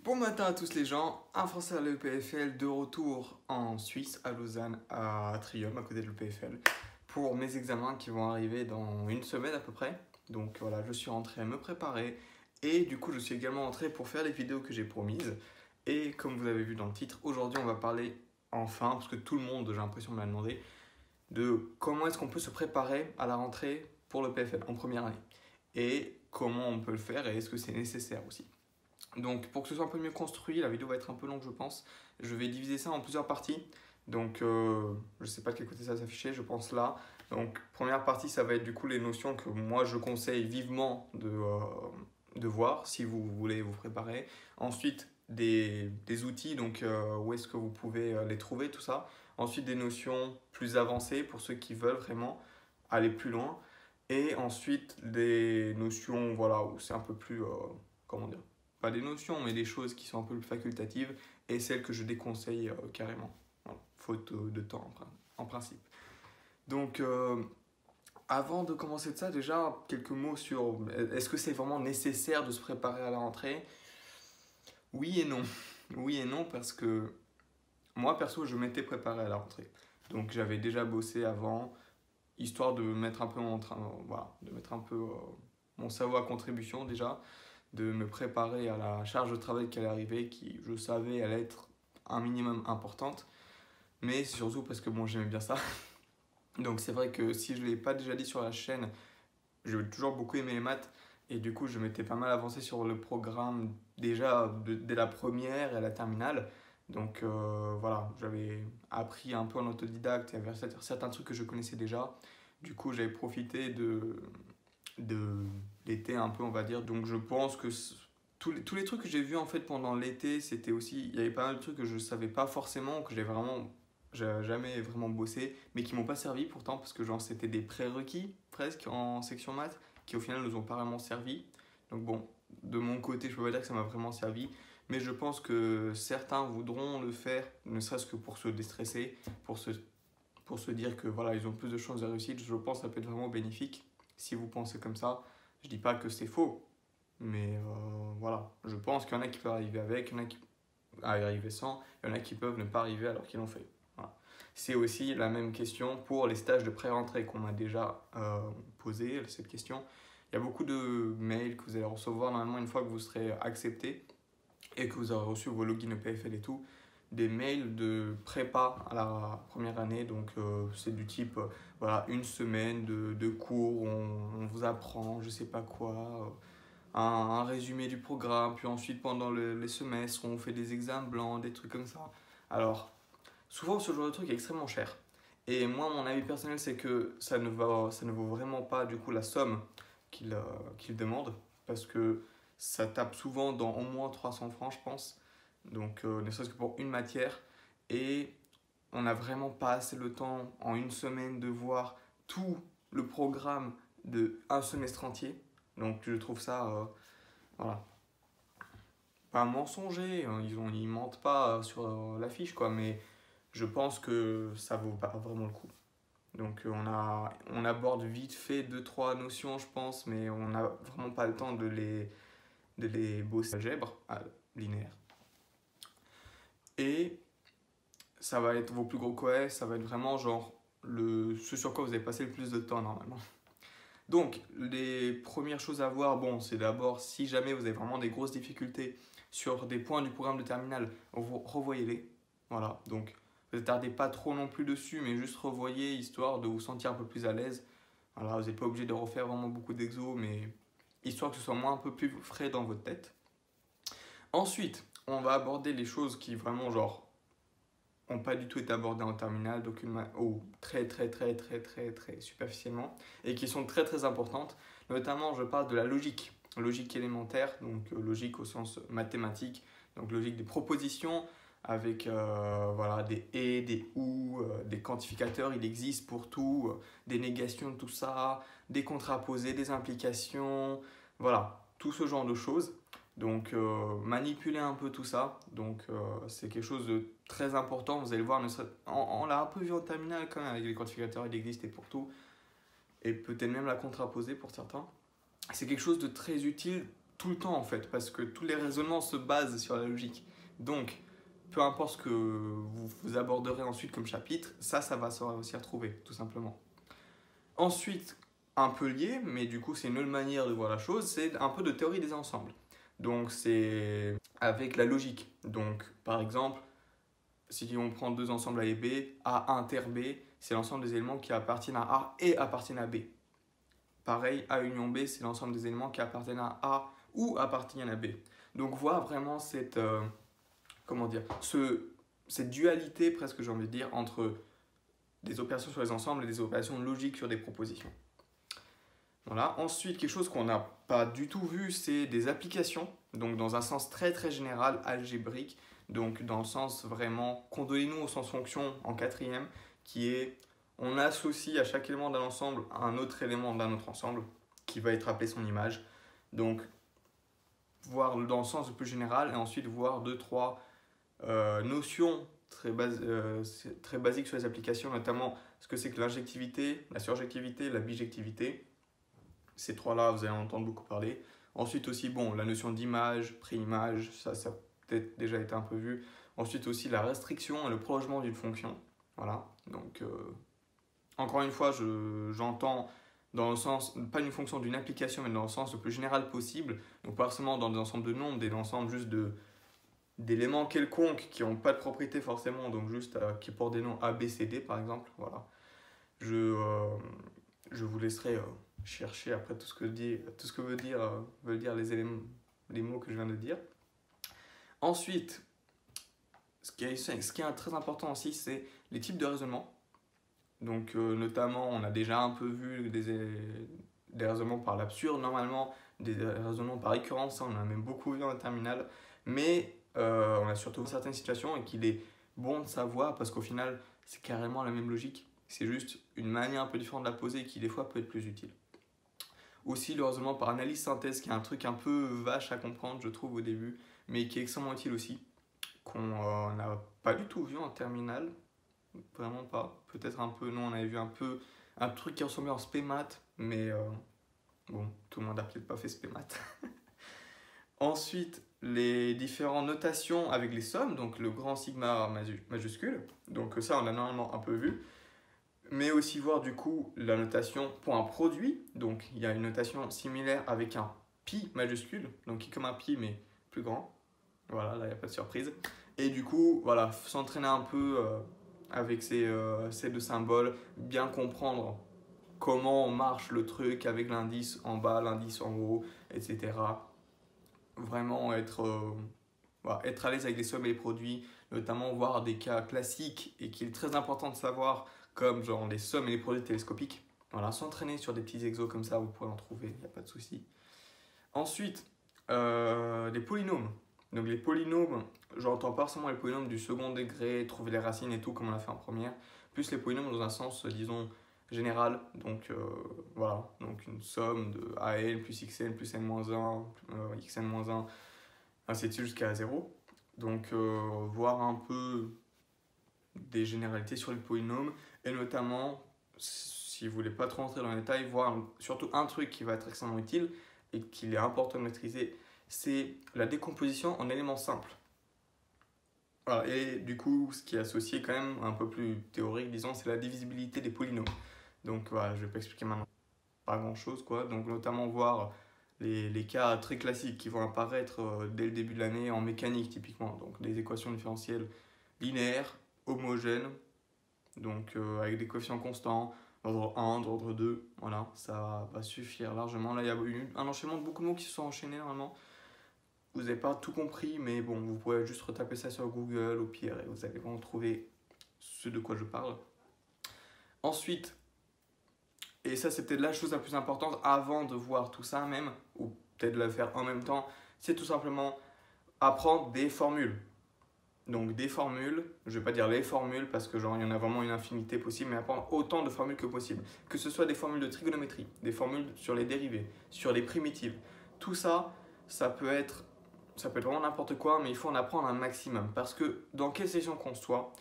Bon matin à tous les gens, un Français à l'EPFL de retour en Suisse, à Lausanne, à Trium, à côté de l'EPFL, pour mes examens qui vont arriver dans une semaine à peu près. Donc voilà, je suis rentré à me préparer et du coup je suis également rentré pour faire les vidéos que j'ai promises. Et comme vous avez vu dans le titre, aujourd'hui on va parler enfin, parce que tout le monde j'ai l'impression me l'a demandé, de comment est-ce qu'on peut se préparer à la rentrée pour l'EPFL en première année. Et comment on peut le faire et est-ce que c'est nécessaire aussi. Donc pour que ce soit un peu mieux construit, la vidéo va être un peu longue je pense. Je vais diviser ça en plusieurs parties. Donc je ne sais pas de quel côté ça va s'afficher, je pense là. Donc première partie ça va être du coup les notions que moi je conseille vivement de voir si vous voulez vous préparer. Ensuite des outils, donc où est-ce que vous pouvez les trouver, tout ça. Ensuite des notions plus avancées pour ceux qui veulent vraiment aller plus loin. Et ensuite des notions voilà, où c'est un peu plus, comment dire, pas des notions, mais des choses qui sont un peu plus facultatives et celles que je déconseille carrément. Voilà. Faute de temps en principe. Donc, avant de commencer de ça, déjà quelques mots sur est-ce que c'est vraiment nécessaire de se préparer à la rentrée? Oui et non. Oui et non parce que moi perso, je m'étais préparé à la rentrée. Donc j'avais déjà bossé avant, histoire de mettre un peu voilà, de mettre un peu mon cerveau à contribution déjà, de me préparer à la charge de travail qui allait arriver, qui je savais allait être un minimum importante, mais surtout parce que bon, j'aimais bien ça. Donc c'est vrai que si je ne l'ai pas déjà dit sur la chaîne, j'ai toujours beaucoup aimé les maths, et du coup je m'étais pas mal avancé sur le programme déjà dès la première et la terminale. Donc voilà, j'avais appris un peu en autodidacte, il y avait certains trucs que je connaissais déjà. Du coup j'avais profité de l'été un peu on va dire. Donc je pense que tous les trucs que j'ai vus en fait pendant l'été, c'était aussi, il y avait pas mal de trucs que je savais pas forcément, que j'ai jamais vraiment bossé, mais qui m'ont pas servi pourtant parce que genre c'était des prérequis presque en section maths qui au final nous ont pas vraiment servi. Donc bon, de mon côté je peux pas dire que ça m'a vraiment servi, mais je pense que certains voudront le faire, ne serait-ce que pour se déstresser, pour se dire que voilà, ils ont plus de chances de réussite. Je pense que ça peut être vraiment bénéfique si vous pensez comme ça. Je dis pas que c'est faux, mais voilà, je pense qu'il y en a qui peuvent arriver avec, il y en a qui peuvent arriver sans, il y en a qui peuvent ne pas arriver alors qu'ils l'ont fait. Voilà. C'est aussi la même question pour les stages de pré-rentrée qu'on m'a déjà posé, cette question. Il y a beaucoup de mails que vous allez recevoir normalement une fois que vous serez accepté et que vous aurez reçu vos logins EPFL et tout, des mails de prépa à la première année. Donc c'est du type, voilà, une semaine de cours, on vous apprend, je sais pas quoi, un résumé du programme, puis ensuite pendant les semestres, on fait des examens blancs, des trucs comme ça. Alors, souvent ce genre de truc est extrêmement cher. Et moi, mon avis personnel, c'est que ça ne vaut vraiment pas du coup la somme qu'il demande, parce que ça tape souvent dans au moins 300 francs, je pense. Donc, ne serait-ce que pour une matière. Et on n'a vraiment pas assez le temps en une semaine de voir tout le programme de un semestre entier. Donc, je trouve ça, voilà, pas mensonger. Ils mentent pas sur l'affiche, quoi. Mais je pense que ça vaut pas vraiment le coup. Donc on aborde vite fait deux trois notions, je pense, mais on n'a vraiment pas le temps de les bosser algèbre, linéaire. Et ça va être vos plus gros coefs, ça va être vraiment genre ce sur quoi vous avez passé le plus de temps normalement. Donc les premières choses à voir, bon, c'est d'abord si jamais vous avez vraiment des grosses difficultés sur des points du programme de terminale, vous revoyez-les. Voilà, donc ne vous attardez pas trop non plus dessus, mais juste revoyez histoire de vous sentir un peu plus à l'aise. Voilà, vous n'êtes pas obligé de refaire vraiment beaucoup d'exos, mais histoire que ce soit moins un peu plus frais dans votre tête. Ensuite, on va aborder les choses qui vraiment genre n'ont pas du tout été abordées en terminale, donc très superficiellement, et qui sont très très importantes. Notamment, je parle de la logique, logique élémentaire, donc logique au sens mathématique, donc logique des propositions, avec voilà, des et, des ou, des quantificateurs, il existe pour tout, des négations de tout ça, des contraposés, des implications, voilà, tout ce genre de choses. Donc manipuler un peu tout ça, donc c'est quelque chose de très important. Vous allez voir, on l'a un peu vu en terminale quand même avec les quantificateurs, il existe et pour tout, et peut-être même la contraposer pour certains. C'est quelque chose de très utile, tout le temps en fait, parce que tous les raisonnements se basent sur la logique. Donc, peu importe ce que vous aborderez ensuite comme chapitre, ça va s'y retrouver, tout simplement. Ensuite, un peu lié, mais du coup c'est une autre manière de voir la chose, c'est un peu de théorie des ensembles. Donc c'est avec la logique. Donc par exemple, si on prend deux ensembles A et B, A inter B, c'est l'ensemble des éléments qui appartiennent à A et appartiennent à B. Pareil, A union B, c'est l'ensemble des éléments qui appartiennent à A ou appartiennent à B. Donc voir vraiment cette, comment dire, cette dualité presque, j'ai envie de dire, entre des opérations sur les ensembles et des opérations logiques sur des propositions. Voilà. Ensuite, quelque chose qu'on n'a pas du tout vu, c'est des applications, donc dans un sens très très général, algébrique, donc dans le sens vraiment, condolez-nous au sens fonction en quatrième, qui est, on associe à chaque élément d'un ensemble un autre élément d'un autre ensemble, qui va être appelé son image. Donc, voir dans le sens le plus général, et ensuite voir deux, trois notions très basiques sur les applications, notamment ce que c'est que l'injectivité, la surjectivité, la bijectivité. Ces trois-là, vous allez en entendre beaucoup parler. Ensuite aussi, bon, la notion d'image, préimage, ça a peut-être déjà été un peu vu. Ensuite aussi la restriction et le prolongement d'une fonction. Voilà, donc encore une fois, j'entends dans le sens, pas une fonction d'une application, mais dans le sens le plus général possible. Donc pas forcément dans des ensembles de nombres, des ensembles juste d'éléments quelconques qui n'ont pas de propriété forcément, donc juste qui portent des noms A, B, C, D par exemple. Voilà. Je vous laisserai chercher après tout ce que veulent dire les mots que je viens de dire. Ensuite, ce qui est très important aussi, c'est les types de raisonnement. Donc notamment, on a déjà un peu vu des raisonnements par l'absurde, normalement des raisonnements par récurrence, ça on en a même beaucoup vu en terminale, mais on a surtout certaines situations et qu'il est bon de savoir parce qu'au final, c'est carrément la même logique. C'est juste une manière un peu différente de la poser qui des fois peut être plus utile. Aussi le raisonnement par analyse-synthèse qui est un truc un peu vache à comprendre je trouve au début, mais qui est extrêmement utile aussi, qu'on n'a pas du tout vu en terminale, vraiment pas. Peut-être un peu, non on avait vu un peu un truc qui ressemblait en spémat, mais bon, tout le monde a peut-être pas fait spémat. Ensuite, les différentes notations avec les sommes, donc le grand sigma majuscule, donc ça on a normalement un peu vu. Mais aussi voir du coup la notation pour un produit. Donc il y a une notation similaire avec un pi majuscule, donc qui est comme un pi mais plus grand. Voilà, là il n'y a pas de surprise. Et du coup, voilà, s'entraîner un peu avec ces deux symboles, bien comprendre comment marche le truc avec l'indice en bas, l'indice en haut, etc. Vraiment être à l'aise avec les sommes et les produits, notamment voir des cas classiques et qu'il est très important de savoir comme genre les sommes et les produits télescopiques. Voilà, s'entraîner sur des petits exos comme ça, vous pourrez en trouver, il n'y a pas de souci. Ensuite, les polynômes. Donc les polynômes, j'entends pas forcément les polynômes du second degré, trouver les racines et tout comme on l'a fait en première, plus les polynômes dans un sens, disons, général. Donc voilà, donc une somme de AN plus XN plus N-1, XN-1, ainsi de suite jusqu'à 0. Donc voir un peu des généralités sur les polynômes et notamment, si vous voulez pas trop rentrer dans les détails, voir surtout un truc qui va être extrêmement utile et qu'il est important de maîtriser, c'est la décomposition en éléments simples. Voilà, et du coup, ce qui est associé quand même un peu plus théorique, disons, c'est la divisibilité des polynômes. Donc voilà, je vais pas expliquer maintenant pas grand chose quoi, donc notamment voir les cas très classiques qui vont apparaître dès le début de l'année en mécanique typiquement, donc des équations différentielles linéaires, homogènes, donc avec des coefficients constants, d'ordre 1, d'ordre 2, voilà, ça va suffire largement. Là il y a eu un enchaînement de beaucoup de mots qui se sont enchaînés normalement, vous n'avez pas tout compris, mais bon, vous pouvez juste retaper ça sur Google au pire et vous allez vraiment trouver ce de quoi je parle. Ensuite, et ça c'est peut-être la chose la plus importante avant de voir tout ça même, ou peut-être de le faire en même temps, c'est tout simplement apprendre des formules. Donc des formules, je vais pas dire les formules parce que genre il y en a vraiment une infinité possible, mais apprendre autant de formules que possible. Que ce soit des formules de trigonométrie, des formules sur les dérivés, sur les primitives. Tout ça, ça peut être vraiment n'importe quoi, mais il faut en apprendre un maximum. Parce que dans quelle session qu'on soit,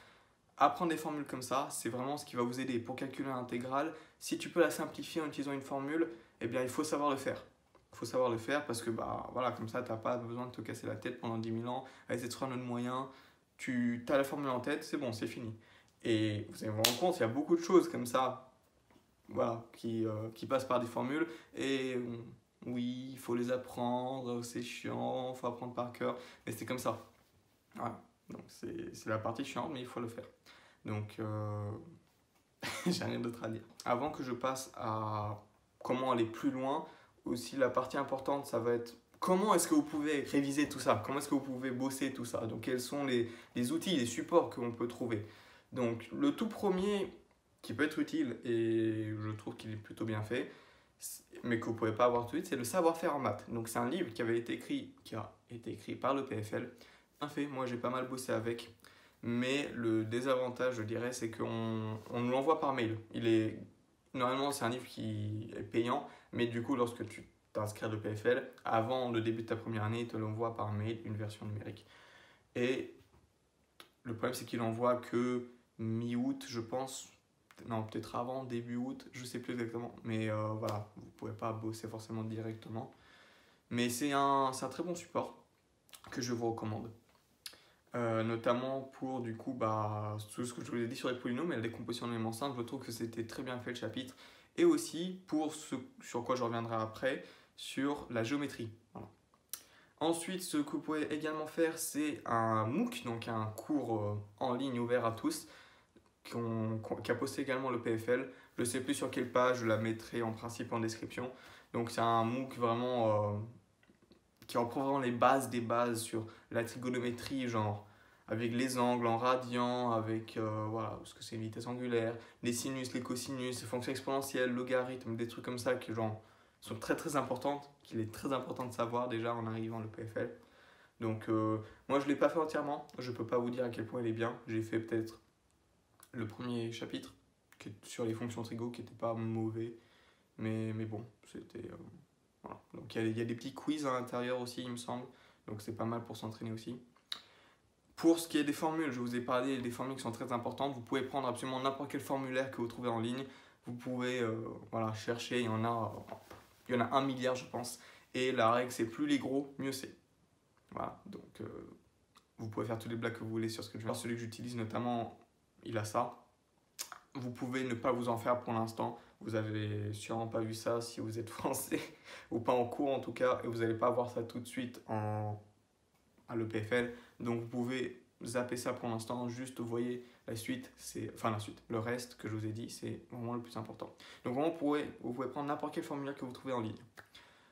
apprendre des formules comme ça, c'est vraiment ce qui va vous aider pour calculer l'intégrale. Si tu peux la simplifier en utilisant une formule, eh bien il faut savoir le faire. faut savoir le faire parce que bah voilà, comme ça t'as pas besoin de te casser la tête pendant 10 000 ans à essayer de trouver un autre moyen. Tu as la formule en tête, c'est bon, c'est fini. Et vous allez vous rendre compte, il y a beaucoup de choses comme ça, voilà, qui passent par des formules. Et oui, il faut les apprendre, c'est chiant, il faut apprendre par cœur, mais c'est comme ça. Voilà. Donc c'est la partie chiante, mais il faut le faire. Donc j'ai rien d'autre à dire. Avant que je passe à comment aller plus loin, aussi la partie importante, ça va être comment est-ce que vous pouvez réviser tout ça? Comment est-ce que vous pouvez bosser tout ça? Donc quels sont les outils, les supports que l'on peut trouver? Donc le tout premier qui peut être utile, et je trouve qu'il est plutôt bien fait, mais que vous ne pouvez pas avoir tout de suite, c'est le savoir-faire en maths. Donc c'est un livre qui a été écrit par le PFL. Bien fait, moi j'ai pas mal bossé avec. Mais le désavantage, je dirais, c'est qu'on nous l'envoie par mail. Normalement, c'est un livre qui est payant, mais du coup, lorsque tu t'inscris à l'EPFL, avant le début de ta première année, il te l'envoie par mail, une version numérique. Et le problème, c'est qu'il l'envoie que mi-août, je pense. Non, peut-être avant, début août, je sais plus exactement. Mais voilà, vous ne pouvez pas bosser forcément directement. Mais c'est un très bon support que je vous recommande. Notamment pour du coup tout ce que je vous ai dit sur les polynômes et la décomposition d'éléments simples, je trouve que c'était très bien fait le chapitre. Et aussi pour ce sur quoi je reviendrai après, sur la géométrie. Voilà. Ensuite, ce que vous pouvez également faire, c'est un MOOC, donc un cours en ligne ouvert à tous, qu'a posté également le PFL. Je ne sais plus sur quelle page, je la mettrai en principe en description. Donc c'est un MOOC vraiment qui reprend vraiment les bases des bases sur la trigonométrie, genre avec les angles en radian, avec voilà, ce que c'est une vitesse angulaire, les sinus, les cosinus, les fonctions exponentielles, logarithmes, des trucs comme ça qui genre, sont très très importantes, qu'il est très important de savoir déjà en arrivant le PFL. Donc moi je ne l'ai pas fait entièrement, je ne peux pas vous dire à quel point il est bien. J'ai fait peut-être le premier chapitre sur les fonctions trigo qui n'était pas mauvais, mais bon, c'était... voilà. Donc il y a des petits quiz à l'intérieur aussi, il me semble. Donc c'est pas mal pour s'entraîner aussi. Pour ce qui est des formules, je vous ai parlé des formules qui sont très importantes. Vous pouvez prendre absolument n'importe quel formulaire que vous trouvez en ligne. Vous pouvez voilà, chercher, il y en a 1 milliard je pense. Et la règle c'est plus les gros, mieux c'est. Voilà, donc vous pouvez faire tous les blagues que vous voulez sur ce que je veux dire. Celui que j'utilise notamment, il a ça. Vous pouvez ne pas vous en faire pour l'instant. Vous avez sûrement pas vu ça si vous êtes français ou pas en cours en tout cas, et vous n'allez pas voir ça tout de suite à l'EPFL. Donc vous pouvez zapper ça pour l'instant, juste vous voyez la suite, le reste que je vous ai dit, c'est vraiment le plus important. Donc vraiment vous pouvez prendre n'importe quel formulaire que vous trouvez en ligne.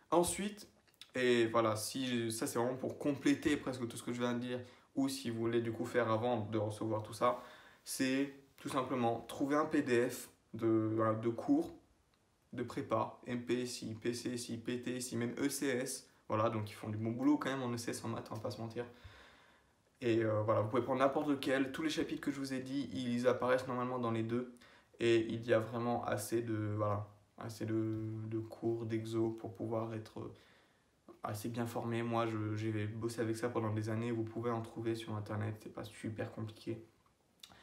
Ensuite, et voilà, ça c'est vraiment pour compléter presque tout ce que je viens de dire, ou si vous voulez du coup faire avant de recevoir tout ça, c'est tout simplement trouver un PDF de cours de prépa, MPSI, PCSI, PTSI, même ECS. Voilà, donc ils font du bon boulot quand même en ECS en maths, on va pas se mentir. Et voilà, vous pouvez prendre n'importe lequel. Tous les chapitres que je vous ai dit, ils apparaissent normalement dans les deux. Et il y a vraiment assez de cours, d'exos pour pouvoir être assez bien formé. Moi, j'ai bossé avec ça pendant des années. Vous pouvez en trouver sur Internet, c'est pas super compliqué.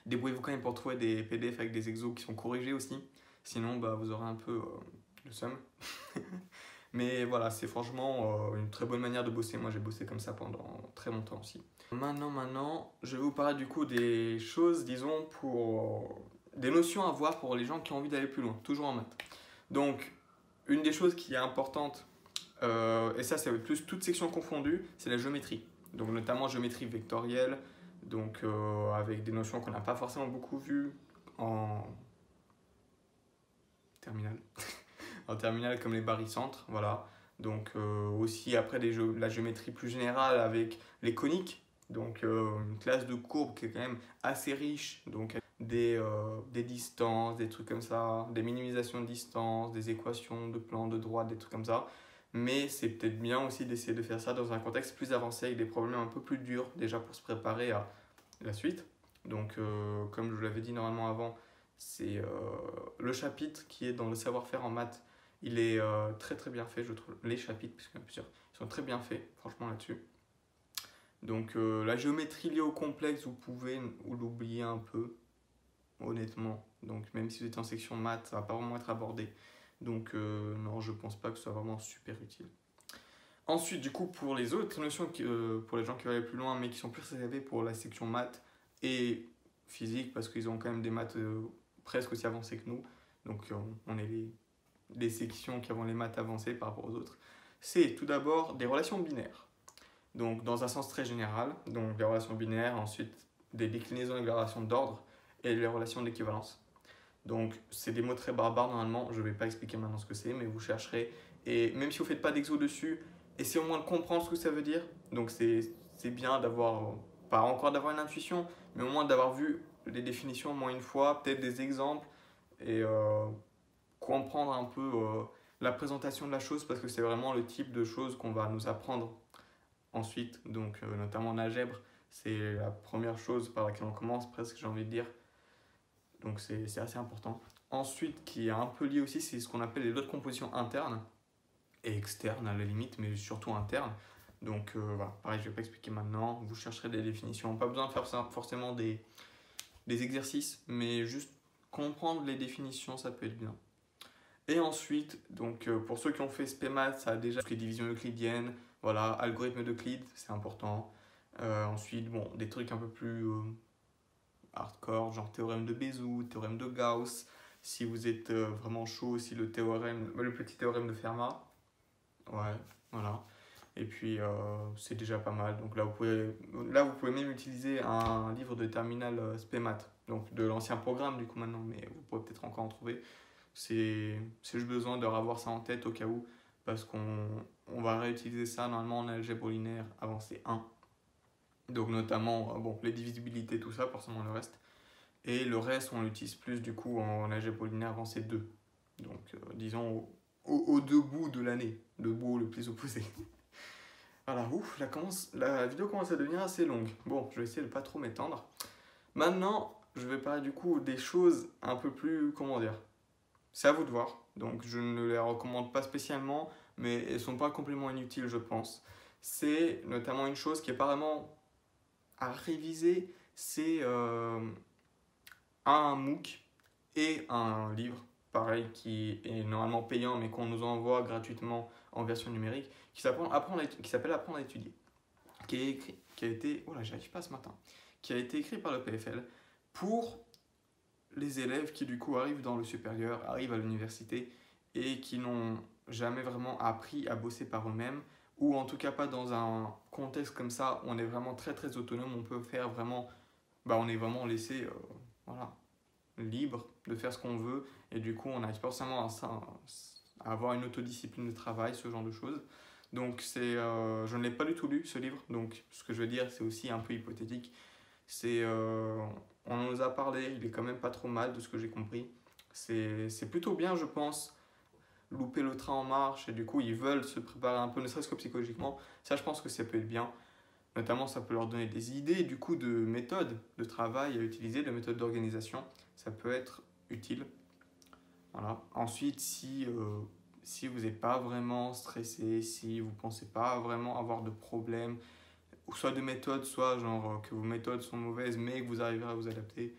Débrouillez-vous quand même pour trouver des PDF avec des exos qui sont corrigés aussi. Sinon, vous aurez un peu le seum. Mais voilà, c'est franchement une très bonne manière de bosser. Moi, j'ai bossé comme ça pendant très longtemps aussi. Maintenant, je vais vous parler du coup des choses, disons, pour des notions à voir pour les gens qui ont envie d'aller plus loin, toujours en maths. Donc, une des choses qui est importante, et ça, c'est plus toutes sections confondues, c'est la géométrie. Donc, notamment géométrie vectorielle, donc avec des notions qu'on n'a pas forcément beaucoup vues en terminale. En terminale comme les barycentres, voilà. Donc aussi après la géométrie plus générale avec les coniques, donc une classe de courbes qui est quand même assez riche, donc des distances, des trucs comme ça, des minimisations de distance, des équations de plan, de droite, des trucs comme ça. Mais c'est peut-être bien aussi d'essayer de faire ça dans un contexte plus avancé avec des problèmes un peu plus durs déjà pour se préparer à la suite. Donc comme je vous l'avais dit normalement avant, c'est le chapitre qui est dans le savoir-faire en maths. Il est très très bien fait, je trouve. Les chapitres, puisqu'il y en a plusieurs, ils sont très bien faits, franchement, là-dessus. Donc la géométrie liée au complexe, vous pouvez l'oublier un peu, honnêtement. Donc même si vous êtes en section maths, ça va pas vraiment être abordé. Donc non, je pense pas que ce soit vraiment super utile. Ensuite, du coup, pour les autres notions, pour les gens qui veulent aller plus loin, mais qui sont plus réservés pour la section maths et physique, parce qu'ils ont quand même des maths presque aussi avancées que nous. Donc, on est les sections qui ont les maths avancées par rapport aux autres. C'est tout d'abord des relations binaires. Donc, dans un sens très général, donc les relations binaires, ensuite des déclinaisons et des relations d'ordre et les relations d'équivalence. Donc, c'est des mots très barbares normalement, je ne vais pas expliquer maintenant ce que c'est, mais vous chercherez. Et même si vous ne faites pas d'exo dessus, essayez au moins de comprendre ce que ça veut dire. Donc, c'est bien d'avoir, pas encore d'avoir une intuition, mais au moins d'avoir vu les définitions au moins une fois, peut-être des exemples, et comprendre un peu la présentation de la chose, parce que c'est vraiment le type de choses qu'on va nous apprendre ensuite, donc notamment en algèbre. C'est la première chose par laquelle on commence, presque, j'ai envie de dire. Donc c'est assez important. Ensuite, qui est un peu lié aussi, c'est ce qu'on appelle les lois de composition internes et externes à la limite, mais surtout internes. Donc voilà, pareil, je ne vais pas expliquer maintenant. Vous chercherez des définitions. Pas besoin de faire ça, forcément des exercices, mais juste comprendre les définitions, ça peut être bien. Et ensuite, donc pour ceux qui ont fait SPEMAT, ça a déjà les divisions euclidiennes, voilà, algorithme d'Euclide, c'est important. Ensuite, bon, des trucs un peu plus hardcore, genre théorème de Bézout, théorème de Gauss. Si vous êtes vraiment chaud aussi, le petit théorème de Fermat. Ouais, voilà. Et puis c'est déjà pas mal. Donc là, vous pouvez même utiliser un livre de terminal SPEMAT, donc de l'ancien programme du coup maintenant, mais vous pourrez peut-être encore en trouver. C'est juste besoin de revoir ça en tête au cas où, parce qu'on va réutiliser ça normalement en algèbre linéaire avancée 1. Donc notamment bon, les divisibilités, tout ça, forcément le reste. Et le reste, on l'utilise plus du coup en algèbre linéaire avancée 2. Donc disons aux deux bouts de l'année, le bout le plus opposé. Voilà, ouf, la vidéo commence à devenir assez longue. Bon, je vais essayer de pas trop m'étendre. Maintenant, je vais parler du coup des choses un peu plus, comment dire, c'est à vous de voir. Donc je ne les recommande pas spécialement, mais elles ne sont pas complètement inutiles, je pense. C'est notamment une chose qui est pas vraiment à réviser, c'est un MOOC et un livre, pareil, qui est normalement payant, mais qu'on nous envoie gratuitement en version numérique, qui s'appelle Apprendre à étudier, qui a été, oh là, j'y arrive pas ce matin, qui a été écrit par le PFL pour les élèves qui du coup arrivent dans le supérieur, arrivent à l'université et qui n'ont jamais vraiment appris à bosser par eux-mêmes, ou en tout cas pas dans un contexte comme ça où on est vraiment très très autonome, on peut faire vraiment, on est vraiment laissé voilà, libre de faire ce qu'on veut, et du coup on n'arrive pas forcément à avoir une autodiscipline de travail, ce genre de choses. Donc je ne l'ai pas du tout lu ce livre, donc ce que je veux dire c'est aussi un peu hypothétique. On nous a parlé, il est quand même pas trop mal de ce que j'ai compris. C'est plutôt bien, je pense, louper le train en marche, et du coup ils veulent se préparer un peu, ne serait-ce que psychologiquement. Ça, je pense que ça peut être bien. Notamment, ça peut leur donner des idées du coup de méthodes de travail à utiliser, de méthodes d'organisation. Ça peut être utile. Voilà. Ensuite, si vous n'êtes pas vraiment stressé, si vous ne pensez pas vraiment avoir de problème, ou soit de méthode, soit genre que vos méthodes sont mauvaises mais que vous arriverez à vous adapter,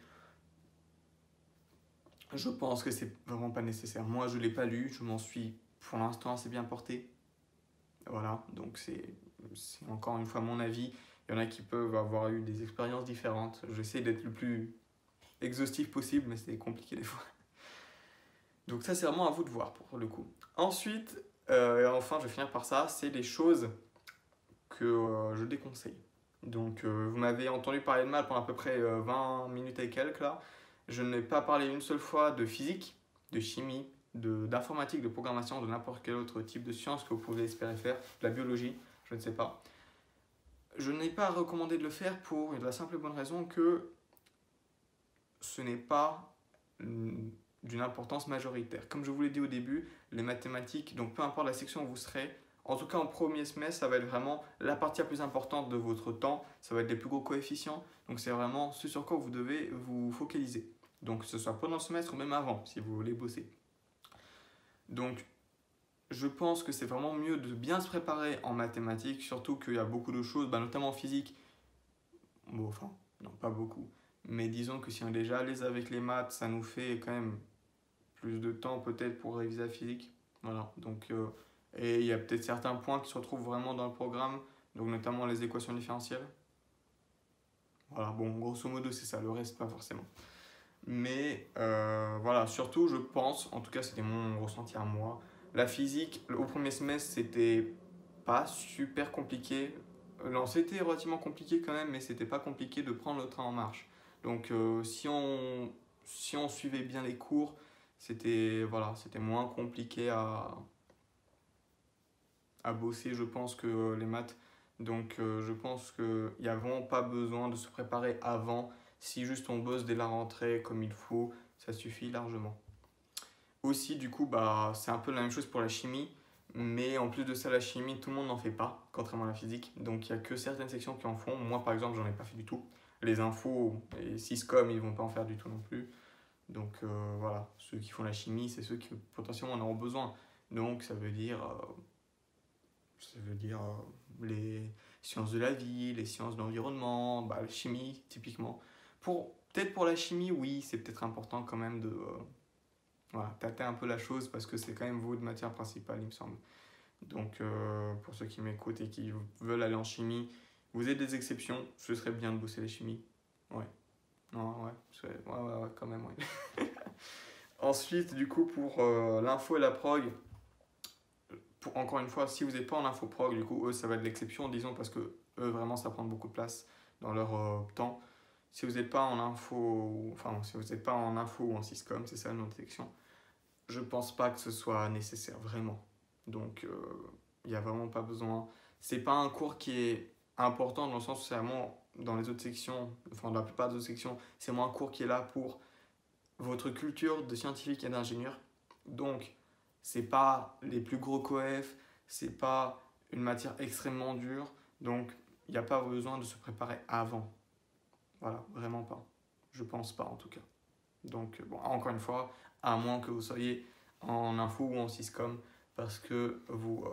je pense que c'est vraiment pas nécessaire. Moi, je l'ai pas lu, je m'en suis pour l'instant assez bien porté. Voilà, donc c'est encore une fois mon avis. Il y en a qui peuvent avoir eu des expériences différentes. J'essaie d'être le plus exhaustif possible, mais c'est compliqué des fois. Donc ça, c'est vraiment à vous de voir pour le coup. Ensuite, et enfin, je vais finir par ça, c'est les choses que je déconseille. Donc vous m'avez entendu parler de maths pendant à peu près 20 minutes et quelques là. Je n'ai pas parlé une seule fois de physique, de chimie, d'informatique, de programmation, de n'importe quel autre type de science que vous pouvez espérer faire, de la biologie, je ne sais pas. Je n'ai pas recommandé de le faire pour la simple et bonne raison que ce n'est pas d'une importance majoritaire. Comme je vous l'ai dit au début, les mathématiques, donc peu importe la section où vous serez, en tout cas en premier semestre, ça va être vraiment la partie la plus importante de votre temps, ça va être les plus gros coefficients, donc c'est vraiment ce sur quoi vous devez vous focaliser. Donc que ce soit pendant le semestre ou même avant, si vous voulez bosser. Donc je pense que c'est vraiment mieux de bien se préparer en mathématiques, surtout qu'il y a beaucoup de choses, notamment en physique, bon enfin, non pas beaucoup, mais disons que si on est déjà à l'aise avec les maths, ça nous fait quand même plus de temps peut-être pour réviser la physique. Voilà, donc Et il y a peut-être certains points qui se retrouvent vraiment dans le programme, donc notamment les équations différentielles. Voilà, bon, grosso modo, c'est ça, le reste, pas forcément. Mais voilà, surtout, je pense, en tout cas, c'était mon ressenti à moi, la physique, au premier semestre, c'était pas super compliqué. Non, c'était relativement compliqué quand même, mais c'était pas compliqué de prendre le train en marche. Donc, si on suivait bien les cours, c'était voilà, c'était moins compliqué à bosser, je pense, que les maths. Donc, je pense qu'il n'y a vraiment pas besoin de se préparer avant. Si juste on bosse dès la rentrée comme il faut, ça suffit largement. Aussi, du coup, bah, c'est un peu la même chose pour la chimie. Mais en plus de ça, la chimie, tout le monde n'en fait pas, contrairement à la physique. Donc, il n'y a que certaines sections qui en font. Moi, par exemple, j'en ai pas fait du tout. Les infos et Syscom, ils vont pas en faire du tout non plus. Donc, voilà, ceux qui font la chimie, c'est ceux qui potentiellement en auront besoin. Donc, ça veut dire les sciences de la vie, les sciences de l'environnement, bah, la chimie, typiquement. Peut-être pour la chimie, oui, c'est peut-être important quand même de voilà, tâter un peu la chose parce que c'est quand même votre matière principale, il me semble. Donc, pour ceux qui m'écoutent et qui veulent aller en chimie, vous êtes des exceptions, ce serait bien de bosser les chimies. Ouais. Non, ouais, ouais, quand même, ouais. Ensuite, du coup, pour l'info et la prog, encore une fois, si vous n'êtes pas en info prog, du coup, eux, ça va être l'exception, disons, parce que eux, vraiment, ça prend beaucoup de place dans leur temps. Si vous n'êtes pas en info, enfin, si vous n'êtes pas en info ou en Syscom, c'est ça notre section, je pense pas que ce soit nécessaire, vraiment. Donc, il n'y a vraiment pas besoin. C'est pas un cours qui est important dans le sens où c'est vraiment dans les autres sections, enfin, dans la plupart des autres sections, c'est vraiment un cours qui est là pour votre culture de scientifique et d'ingénieur. Donc, c'est pas les plus gros coef, c'est pas une matière extrêmement dure. Donc, il n'y a pas besoin de se préparer avant. Voilà, vraiment pas. Je pense pas en tout cas. Donc, bon, encore une fois, à moins que vous soyez en info ou en Syscom, parce que vous,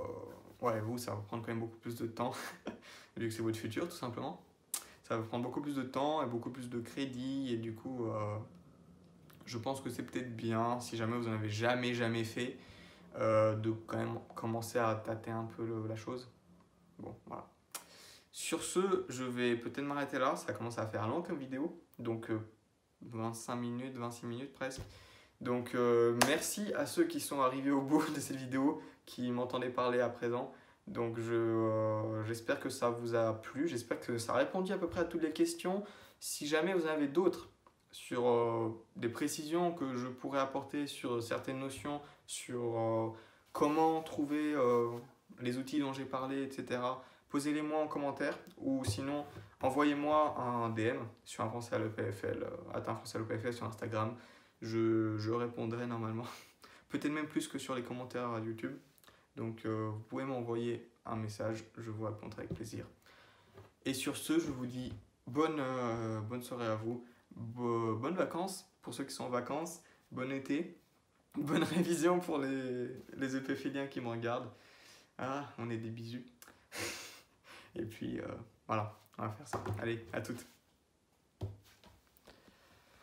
ça va prendre quand même beaucoup plus de temps, vu que c'est votre futur, tout simplement. Ça va prendre beaucoup plus de temps et beaucoup plus de crédit, et du coup, je pense que c'est peut-être bien, si jamais vous n'en avez jamais fait, de quand même commencer à tâter un peu la chose. Bon, voilà. Sur ce, je vais peut-être m'arrêter là, ça commence à faire long comme vidéo, donc 25 minutes, 26 minutes presque. Donc merci à ceux qui sont arrivés au bout de cette vidéo, qui m'entendaient parler à présent. Donc j'espère que ça vous a plu, j'espère que ça a répondu à peu près à toutes les questions. Si jamais vous en avez d'autres sur des précisions que je pourrais apporter sur certaines notions, sur comment trouver les outils dont j'ai parlé, etc., posez-les-moi en commentaire ou sinon envoyez-moi un DM sur un français à l'EPFL, un français à l'EPFL sur Instagram. Je répondrai normalement, peut-être même plus que sur les commentaires YouTube. Donc vous pouvez m'envoyer un message, je vous répondrai avec plaisir. Et sur ce, je vous dis bonne soirée à vous, bonnes vacances pour ceux qui sont en vacances, bon été, bonne révision pour les EPFiliens qui me regardent. Ah, on est des bisous. Et puis voilà, on va faire ça. Allez, à toutes.